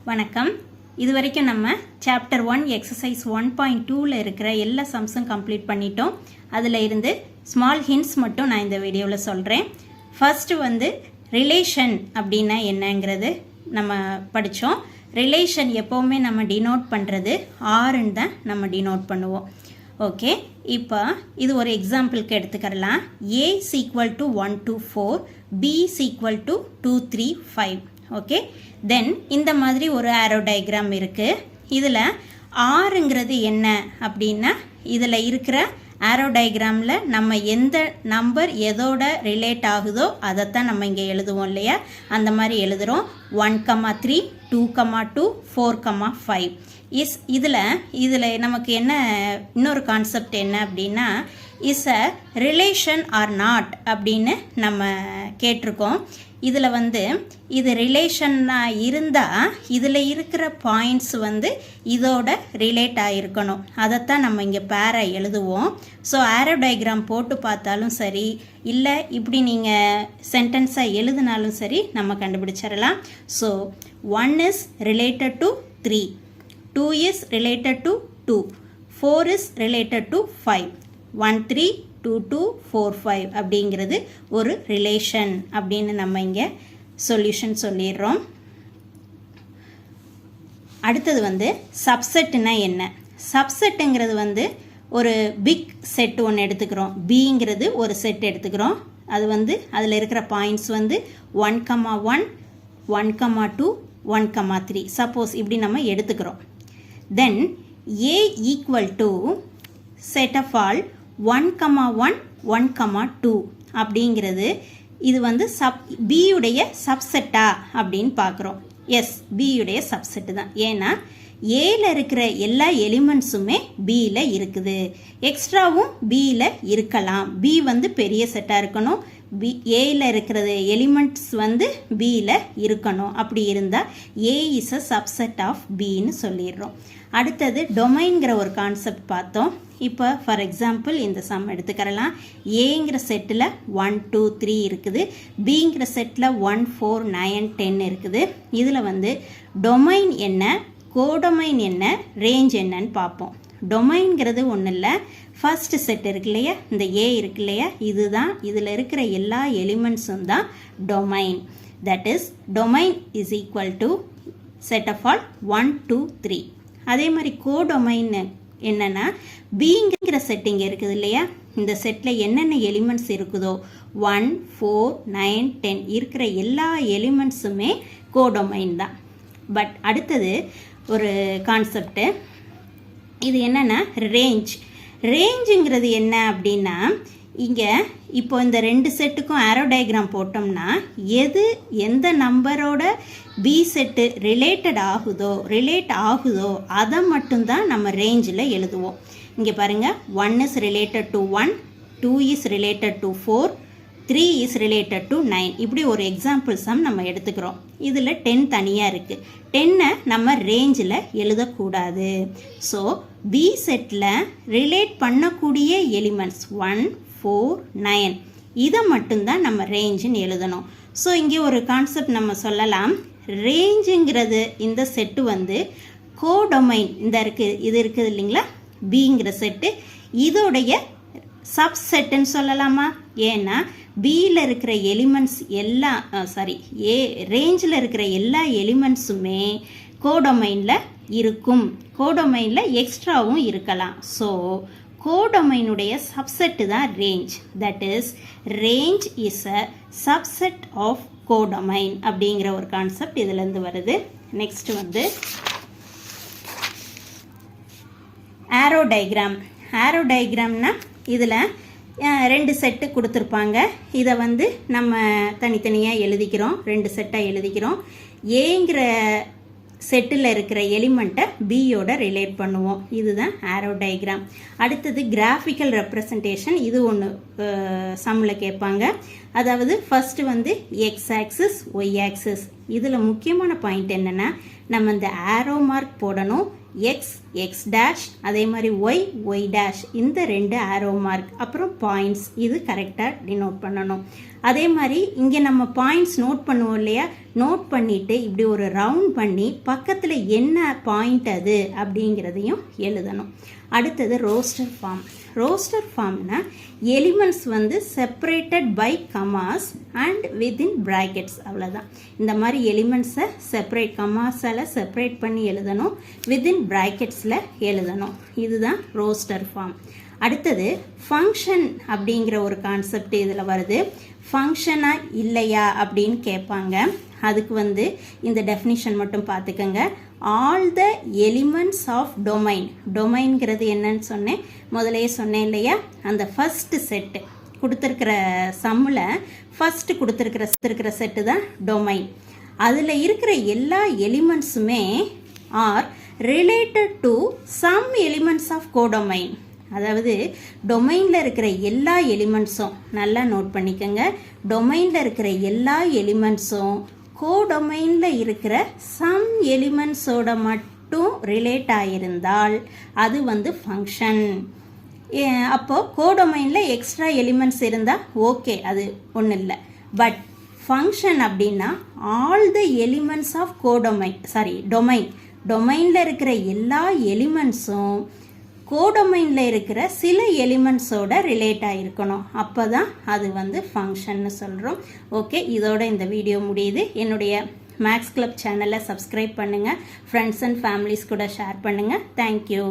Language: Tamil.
வணக்கம். இது வரைக்கும் நம்ம சாப்டர் 1 எக்ஸசைஸ் 1.2ல இருக்கிற எல்லா சம்ஸும் கம்ப்ளீட் பண்ணிட்டோம். அதில் இருந்து ஸ்மால் ஹிண்ட்ஸ் மட்டும் நான் இந்த வீடியோவில் சொல்கிறேன். ஃபர்ஸ்ட் ரிலேஷன் அப்படின்னா என்னங்கிறது நம்ம படித்தோம். ரிலேஷன் எப்போவுமே நம்ம டினோட் பண்ணுறது ஆறுன்னு தான் நம்ம டினோட் பண்ணுவோம். ஓகே, இப்போ இது ஒரு எக்ஸாம்பிளுக்கு எடுத்துக்கலாம். A is equal to 1 to 4, B is equal to 2, 3, 5. Okay, தென் இந்த மாதிரி ஒரு ஆரோ டயக்ராம் இருக்குது. இதில் ஆறுங்கிறது என்ன அப்படின்னா, இதில் இருக்கிற ஆரோ டயக்ராமில் நம்ம எந்த நம்பர் எதோட ரிலேட் ஆகுதோ அதைத்தான் நம்ம இங்கே எழுதுவோம் இல்லையா? அந்த மாதிரி எழுதுகிறோம். 1,3, 2,2, 4,5 இதில் நமக்கு என்ன இன்னொரு கான்செப்ட் என்ன அப்படின்னா, is a relation or not அப்படின்னு நம்ம கேட்டிருக்கோம். இதில் இது ரிலேஷனாக இருந்தால் இதில் இருக்கிற பாயிண்ட்ஸ் இதோட ரிலேட் ஆகிருக்கணும். அதைத்தான் நம்ம இங்கே பேரை எழுதுவோம். ஸோ ஆரோ டயக்ராம் போட்டு பார்த்தாலும் சரி, இல்லை இப்படி நீங்கள் சென்டென்ஸாக எழுதினாலும் சரி நம்ம கண்டுபிடிச்சிடலாம். So 1 is related to 3, 2 is related to 2, 4 is related to 5, 1, 3, 2, 2, 4, 5 அப்படிங்கிறது ஒரு ரிலேஷன் அப்படின்னு நம்ம இங்கே சொல்யூஷன் சொல்லிடுறோம். அடுத்தது சப்செட்னா என்ன? சப்செட்டுங்கிறது ஒரு பிக் செட் ஒன்று எடுத்துக்கிறோம். பிங்கிறது ஒரு செட் எடுத்துக்கிறோம். அது அதில் இருக்கிற பாயிண்ட்ஸ் 1,1, 1,2, 1,3 சப்போஸ் இப்படி நம்ம எடுத்துக்கிறோம். Then A equal to set of all 1,1, 1,2 அப்படிங்கிறது இது பியுடைய சப்செட்டா அப்படின்னு பார்க்குறோம். எஸ், பியுடைய சப்செட்டு தான். ஏன்னா ஏல இருக்கிற எல்லா எலிமெண்ட்ஸுமே பியில் இருக்குது. எக்ஸ்ட்ராவும் பியில் இருக்கலாம். பி பெரிய செட்டாக இருக்கணும். ஏல இருக்கிறது எலிமெண்ட்ஸ் பியில் இருக்கணும். அப்படி இருந்தால் ஏ இஸ் அ சப்செட் ஆஃப் பின்னு சொல்லிடுறோம். அடுத்தது டொமைன்கிற ஒரு கான்செப்ட் பார்த்தோம். இப்போ ஃபார் எக்ஸாம்பிள் இந்த சம் எடுத்துக்கிறலாம். ஏங்கிற செட்டில் 1, 2, 3 இருக்குது. பிங்கிற செட்டில் 1, 4, 9, 10 இருக்குது. இதில் டொமைன் என்ன, கோடொமைன் என்ன, ரேஞ்ச் என்னன்னு பார்ப்போம். டொமைன்கிறது ஒன்றும் இல்லை, ஃபர்ஸ்ட் செட் இருக்கு இல்லையா, இந்த ஏ இருக்கு இல்லையா, இதுதான் இதில் இருக்கிற எல்லா எலிமெண்ட்ஸும் தான் domain. That is domain is equal to set of all 1, 2, 3. அதே மாதிரி கோடொமைன் என்னன்னா, பிங்கிற செட் இங்கே இருக்குது இல்லையா, இந்த செட்டில் என்னென்ன எலிமெண்ட்ஸ் இருக்குதோ 1, 4, 9, 10 இருக்கிற எல்லா எலிமெண்ட்ஸுமே கோடொமைன் தான். பட் அடுத்தது ஒரு கான்செப்டு, இது என்னென்னா ரேஞ்ச். ரேஞ்சுங்கிறது என்ன அப்படின்னா, இங்கே இப்போ இந்த ரெண்டு செட்டுக்கும் ஆரோ டயக்ராம் போட்டோம்னா எந்த நம்பரோட பி செட்டு ரிலேட் ஆகுதோ அதை மட்டும்தான் நம்ம ரேஞ்சில் எழுதுவோம். இங்கே பாருங்கள், 1 is related to 1, 2 is related to 4, 3 is related to 9. இப்படி ஒரு எக்ஸாம்பிள் சம் நம்ம எடுத்துக்கிறோம். இதில் 10 தனியாக இருக்குது. 10 நம்ம ரேஞ்சில் எழுதக்கூடாது. ஸோ பி செட்டில் ரிலேட் பண்ணக்கூடிய எலிமெண்ட்ஸ் 1, 4, 9 இதை மட்டும்தான் நம்ம ரேஞ்சுன்னு எழுதணும். ஸோ இங்கே ஒரு கான்செப்ட் நம்ம சொல்லலாம். ரேஞ்சுங்கிறது இந்த செட்டு கோடொமைன் இது இருக்குது இல்லைங்களா, பிங்கிற செட்டு இதோடைய சப்செட்டுன்னு சொல்லலாமா? ஏன்னா பியில் இருக்கிற எலிமெண்ட்ஸ் ரேஞ்சில் இருக்கிற எல்லா எலிமெண்ட்ஸுமே கோடொமைனில் இருக்கும். கோடொமைனில் எக்ஸ்ட்ராவும் இருக்கலாம். ஸோ கோடொமைனுடைய சப்செட்டு தான் range. That is range is a subset of codomain அப்படிங்கிற ஒரு கான்செப்ட் இதுலேருந்து வருது. நெக்ஸ்ட் ஆரோ டயக்ராம். ஆரோ டயக்ராம்னா இதில் ரெண்டு செட்டு கொடுத்துருப்பாங்க. இதை நம்ம தனித்தனியாக எழுதிக்கிறோம், ரெண்டு செட்டாக எழுதிக்கிறோம். ஏங்கிற செட்டில் இருக்கிற எலிமெண்ட்டை பியோட ரிலேட் பண்ணுவோம். இதுதான் ஆரோ டயக்ராம். அடுத்தது கிராஃபிக்கல் ரெப்ரசன்டேஷன். இது ஒன்று சம்மில் கேட்பாங்க. அதாவது first x axis, y axis. இதில் முக்கியமான பாயிண்ட் என்னென்னா, நம்ம இந்த ஆரோ மார்க் போடணும். எக்ஸ், எக்ஸ் டேஷ், அதே மாதிரி ஒய், ஒய் டேஷ், இந்த ரெண்டு ஆரோ மார்க், அப்புறம் பாயிண்ட்ஸ், இது கரெக்டாக டினோட் பண்ணணும். அதே மாதிரி இங்கே நம்ம பாயிண்ட்ஸ் நோட் பண்ணுவோம் இல்லையா, நோட் பண்ணிவிட்டு இப்படி ஒரு ரவுண்ட் பண்ணி பக்கத்தில் என்ன பாயிண்ட் அது அப்படிங்கிறதையும் எழுதணும். அடுத்தது ரோஸ்டர் ஃபார்ம். ரோஸ்டர் ஃபார்ம்னா எலிமெண்ட்ஸ் வந்து separated by commas and within brackets, அவ்வளோதான். இந்த மாதிரி எலிமெண்ட்ஸை செப்பரேட் கமாஸால் செப்பரேட் பண்ணி எழுதணும், வித்தின் ப்ராக்கெட்ஸில் எழுதணும். இதுதான் ரோஸ்டர் ஃபார்ம். அடுத்தது ஃபங்க்ஷன் அப்படிங்கிற ஒரு கான்செப்ட் இதில் வருது. ஃபங்க்ஷனா இல்லையா அப்படின்னு கேட்பாங்க. அதுக்கு வந்து இந்த டெஃபினிஷன் மட்டும் பார்த்துக்கோங்க. All the elements of domain. டொமைன்கிறது என்னன்னு சொன்னேன், முதலே சொன்னேன் இல்லையா, அந்த ஃபஸ்ட்டு செட்டு கொடுத்துருக்கிற சம்மில் ஃபஸ்ட்டு கொடுத்துருக்கிற செட்டு தான் டொமைன். அதில் இருக்கிற எல்லா எலிமெண்ட்ஸுமே are related to some elements of codomain. அதாவது டொமைனில் இருக்கிற எல்லா எலிமெண்ட்ஸும் நல்லா நோட் பண்ணிக்கோங்க. டொமைனில் இருக்கிற எல்லா எலிமெண்ட்ஸும் கோடொமைனில் இருக்கிற சம் எலிமெண்ட்ஸோட மட்டும் ரிலேட் ஆகியிருந்தால் அது வந்து ஃபங்க்ஷன். அப்போது கோடொமைனில் எக்ஸ்ட்ரா எலிமெண்ட்ஸ் இருந்தால் ஓகே, அது ஒன்றும் இல்லை. பட் ஃபங்க்ஷன் அப்படின்னா all the elements of domain. டொமைனில் இருக்கிற எல்லா எலிமெண்ட்ஸும் கோடொமைனில் இருக்கிற சில எலிமெண்ட்ஸோட ரிலேட் ஆகிருக்கணும், அப்போ தான் அது வந்து ஃபங்க்ஷன்னு சொல்கிறோம். ஓகே, இதோட இந்த வீடியோ முடியுது. என்னுடைய மேக்ஸ் கிளப் சேனலை சப்ஸ்கிரைப் பண்ணுங்கள், ஃப்ரெண்ட்ஸ் அண்ட் ஃபேமிலிஸ் கூட ஷேர் பண்ணுங்கள். தேங்க்யூ.